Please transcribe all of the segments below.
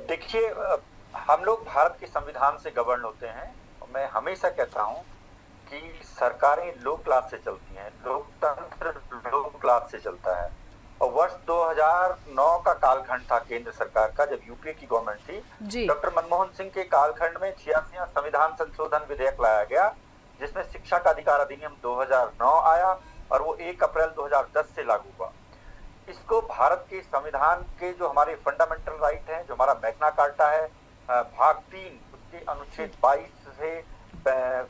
देखिए, हम लोग भारत के संविधान से गवर्न होते हैं। मैं हमेशा कहता हूँ कि सरकारें लो क्लास से चलती हैं, लोकतंत्र लो क्लास से चलता है। और वर्ष 2009 का कालखंड था केंद्र सरकार का, जब यूपीए की गवर्नमेंट थी। जी। डॉक्टर मनमोहन सिंह के कालखंड में 86वां संविधान संशोधन विधेयक लाया गया, जिसमें शिक्षा का अधिकार अधिनियम 2009 आया और वो 1 अप्रैल 2010 से लागू हुआ। इसको भारत के संविधान के जो हमारे फंडामेंटल राइट हैं, जो हमारा मैग्ना कार्टा है, भाग 3 उसके जी। अनुच्छेद 22 से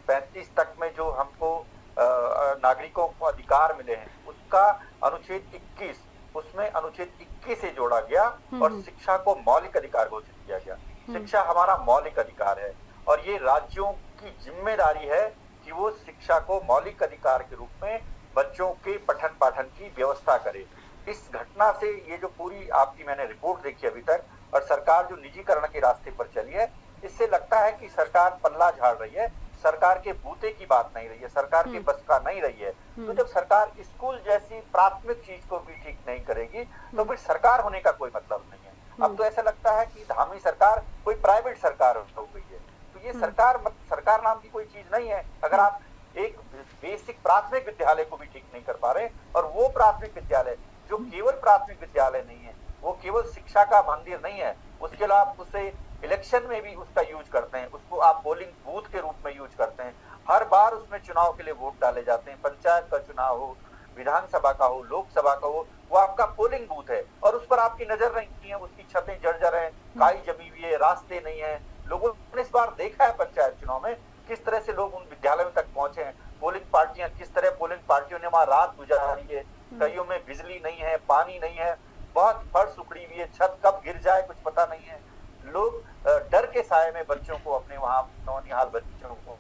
35 तक में जो हमको नागरिकों को अधिकार मिले हैं, उसका अनुच्छेद 21, उसमें अनुच्छेद 21 से जोड़ा गया और हम्म। शिक्षा को मौलिक अधिकार घोषित किया गया। हम्म। शिक्षा हमारा मौलिक अधिकार है और ये राज्यों की जिम्मेदारी है कि वो शिक्षा को मौलिक अधिकार के रूप में बच्चों के पठन पाठन की व्यवस्था करे। इस घटना से ये जो पूरी आपकी मैंने रिपोर्ट देखी अभी तक, और सरकार जो निजीकरण के रास्ते पर चली है, इससे लगता है कि सरकार पल्ला झाड़ रही है, सरकार के बूते की बात नहीं रही है, सरकार के हम्म। बस का नहीं रही है। तो हम्म। जब सरकार स्कूल जैसी प्राथमिक चीज को भी ठीक नहीं करेगी, तो हम्म। फिर सरकार होने का कोई मतलब नहीं है। अब हम्म। तो ऐसा लगता है कि धामी सरकार कोई प्राइवेट सरकार हो गई है। तो ये हम्म। सरकार नाम की कोई चीज नहीं है, अगर हम्म। आप एक बेसिक प्राथमिक विद्यालय को भी ठीक नहीं कर पा रहे। और वो प्राथमिक विद्यालय जो केवल प्राथमिक विद्यालय नहीं है, वो केवल शिक्षा का मंदिर नहीं है, उसके अलावा आप उसे इलेक्शन में भी उसका यूज करते हैं, उसको आप पोलिंग बूथ के रूप में यूज करते हैं। हर बार उसमें चुनाव के लिए वोट डाले जाते हैं, पंचायत का चुनाव हो, विधानसभा का हो, लोकसभा का हो, वो आपका पोलिंग बूथ है और उस पर आपकी नजर नहीं है। उसकी छतें जर्जर है, हम्म। काई जमी हुई है, रास्ते नहीं है। लोगों ने इस बार देखा है पंचायत चुनाव में किस तरह से लोग उन विद्यालयों तक पहुंचे हैं, पोलिंग पार्टियां किस तरह, पोलिंग पार्टियों ने वहां रात गुजारी है। हम्म। कईयों में बिजली नहीं है, पानी नहीं है, बहुत फर्श उखड़ी हुई है, छत कब गिर जाए कुछ पता नहीं है। लोग डर के साए में बच्चों को अपने वहां नौनिहाल बच्चों को